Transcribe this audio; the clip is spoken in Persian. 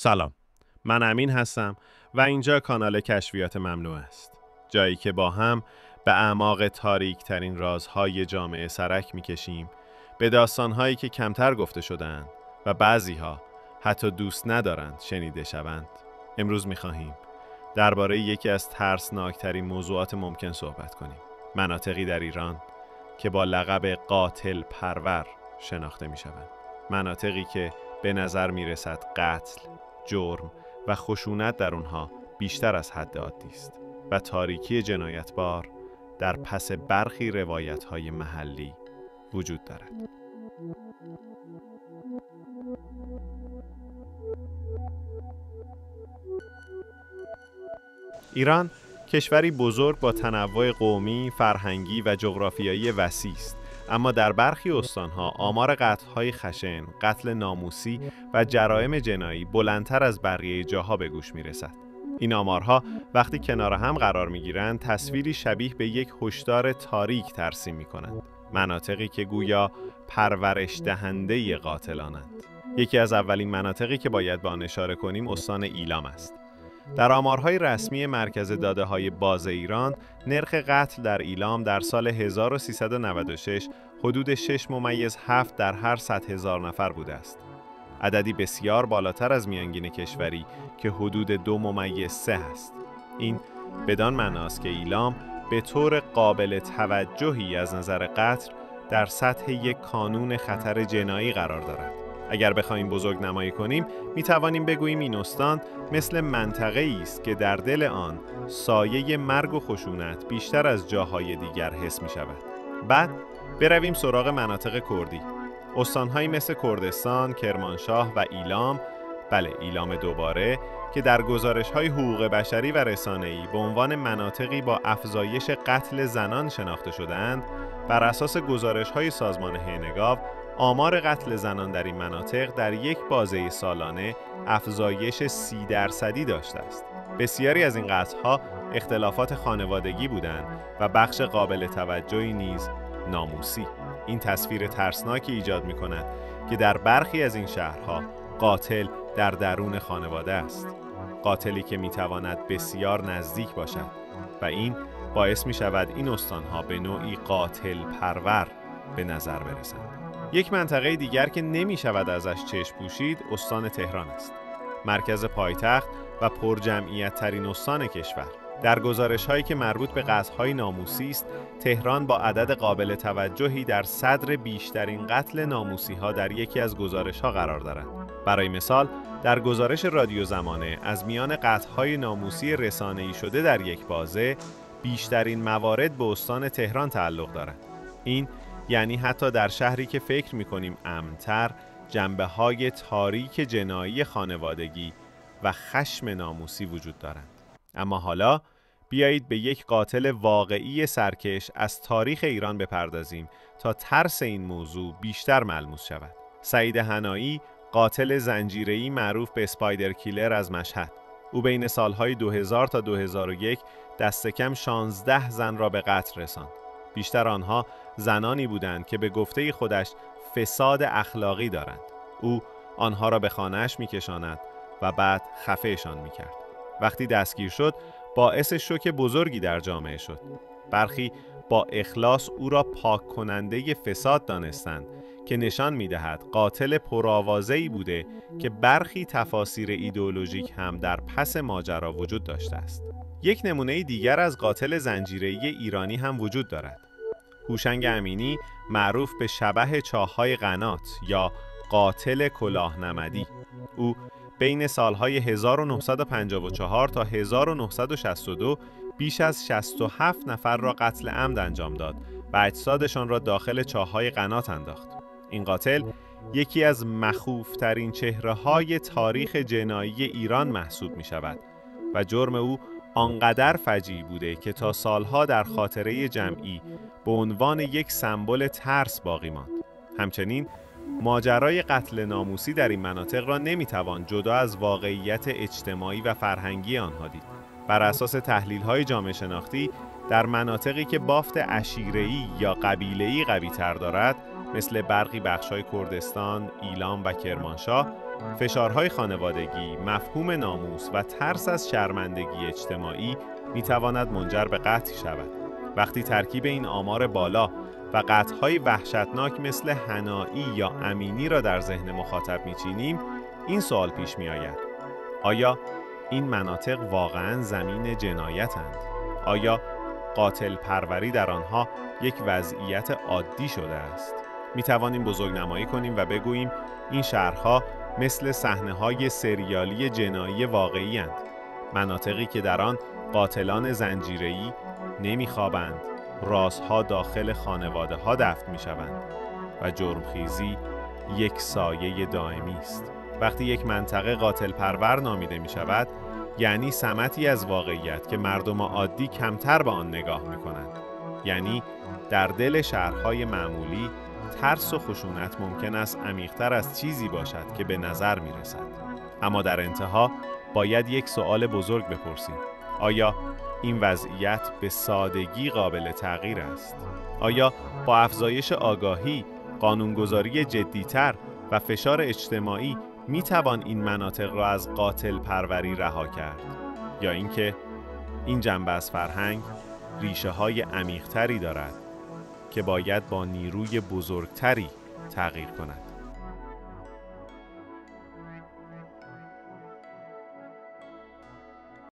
سلام، من امین هستم و اینجا کانال کشفیات ممنوع است. جایی که با هم به اعماق تاریک ترین رازهای جامعه سرک میکشیم، به داستانهایی که کمتر گفته شدند و بعضیها حتی دوست ندارند شنیده شوند. امروز میخواهیم درباره یکی از ترسناکترین موضوعات ممکن صحبت کنیم. مناطقی در ایران که با لقب قاتل پرور شناخته میشوند. مناطقی که به نظر میرسد قتل، جرم و خشونت در اونها بیشتر از حد عادی است و تاریکی جنایتبار در پس برخی روایت‌های محلی وجود دارد. ایران کشوری بزرگ با تنوع قومی، فرهنگی و جغرافیایی وسیع است. اما در برخی استانها آمار قتل‌های خشن، قتل ناموسی و جرایم جنایی بلندتر از بقیه جاها به گوش می‌رسد. این آمارها وقتی کنار هم قرار می‌گیرند تصویری شبیه به یک هشدار تاریک ترسیم می‌کنند. مناطقی که گویا پرورش دهنده قاتلانند. یکی از اولین مناطقی که باید به آن اشاره کنیم استان ایلام است. در آمارهای رسمی مرکز داده‌های باز ایران، نرخ قتل در ایلام در سال 1396 حدود 6.7 در هر 100,000 نفر بوده است. عددی بسیار بالاتر از میانگین کشوری که حدود 2.3 است. این بدان معناست که ایلام به طور قابل توجهی از نظر قتل در سطح یک کانون خطر جنایی قرار دارد. اگر بخوایم بزرگ نمایی کنیم، می توانیم بگوییم این استان مثل منطقه‌ای است که در دل آن سایه مرگ و خشونت بیشتر از جاهای دیگر حس می شود. بعد برویم سراغ مناطق کردی. استان‌هایی مثل کردستان، کرمانشاه و ایلام، ایلام دوباره، که در گزارش‌های حقوق بشری و رسانه‌ای به عنوان مناطقی با افزایش قتل زنان شناخته شده‌اند، بر اساس گزارش‌های سازمان هنگاو آمار قتل زنان در این مناطق در یک بازه سالانه افزایش 30% داشته است. بسیاری از این قتل‌ها اختلافات خانوادگی بودند و بخش قابل توجهی نیز ناموسی. این تصویر ترسناکی ایجاد می‌کند که در برخی از این شهرها قاتل در درون خانواده است. قاتلی که می‌تواند بسیار نزدیک باشد و این باعث می‌شود این استان‌ها به نوعی قاتل پرور به نظر برسند. یک منطقه دیگر که نمی شود ازش چشم پوشید استان تهران است. مرکز پایتخت و پرجمعیت ترین استان کشور. در گزارش هایی که مربوط به قتل‌های ناموسی است، تهران با عدد قابل توجهی در صدر بیشترین قتل ناموسی ها در یکی از گزارش ها قرار دارد. برای مثال، در گزارش رادیو زمانه از میان قتل‌های ناموسی رسانه‌ای شده در یک بازه، بیشترین موارد به استان تهران تعلق دارد. این یعنی حتی در شهری که فکر می‌کنیم امن‌تر، جنبه‌های تاریک جنایی خانوادگی و خشم ناموسی وجود دارند. اما حالا بیایید به یک قاتل واقعی سرکش از تاریخ ایران بپردازیم تا ترس این موضوع بیشتر ملموس شود. سعید حنایی، قاتل زنجیره‌ای معروف به اسپایدر کیلر از مشهد. او بین سالهای 2000 تا 2001 دست کم 16 زن را به قتل رساند. بیشتر آنها زنانی بودند که به گفته خودش فساد اخلاقی دارند. او آنها را به خانه‌اش می‌کشاند و بعد خفه‌شان می‌کرد. وقتی دستگیر شد، باعث شوک بزرگی در جامعه شد. برخی با اخلاص او را پاک کننده فساد دانستند که نشان می‌دهد قاتل پرآوازه‌ای بوده که برخی تفاسیر ایدئولوژیک هم در پس ماجرا وجود داشته است. یک نمونه دیگر از قاتل زنجیره‌ای ایرانی هم وجود دارد. هوشنگ امینی، معروف به شبح چاه‌های قنات یا قاتل کلاهنمدی. او بین سالهای 1954 تا 1962 بیش از 67 نفر را قتل عمد انجام داد و اجسادشان را داخل چاه‌های قنات انداخت. این قاتل یکی از مخوف‌ترین چهره‌های تاریخ جنایی ایران محسوب می‌شود و جرم او آنقدر فجیع بوده که تا سالها در خاطره جمعی به عنوان یک سمبل ترس باقی ماند. همچنین ماجرای قتل ناموسی در این مناطق را نمیتوان جدا از واقعیت اجتماعی و فرهنگی آنها دید. بر اساس تحلیل‌های جامعه شناختی، در مناطقی که بافت عشیره‌ای یا قبیله‌ای قوی‌تر دارد، مثل برخی بخش‌های کردستان، ایلام و کرمانشاه، فشارهای خانوادگی، مفهوم ناموس و ترس از شرمندگی اجتماعی میتواند منجر به قطع شود. وقتی ترکیب این آمار بالا و قطعهای وحشتناک مثل حنایی یا امینی را در ذهن مخاطب میچینیم، این سوال پیش میآید: آیا این مناطق واقعاً زمین جنایتند؟ آیا قاتل پروری در آنها یک وضعیت عادی شده است؟ می توانیم بزرگنمایی کنیم و بگوییم این شهرها مثل صحنه‌های سریالی جنایی واقعی اند. مناطقی که در آن قاتلان زنجیره‌ای نمی‌خوابند، رازها داخل خانواده‌ها دفن می‌شوند و جرمخیزی یک سایه دائمی است. وقتی یک منطقه قاتل پرور نامیده می‌شود، یعنی سمتی از واقعیت که مردم عادی کمتر به آن نگاه می‌کنند. یعنی در دل شهرهای معمولی ترس و خشونت ممکن است عمیق‌تر از چیزی باشد که به نظر می‌رسد. اما در انتها باید یک سوال بزرگ بپرسیم: آیا این وضعیت به سادگی قابل تغییر است؟ آیا با افزایش آگاهی، قانونگذاری جدی‌تر و فشار اجتماعی می‌توان این مناطق را از قاتل پروری رها کرد؟ یا اینکه این جنبه از فرهنگ ریشه‌های عمیق‌تری دارد که باید با نیروی بزرگتری تغییر کند؟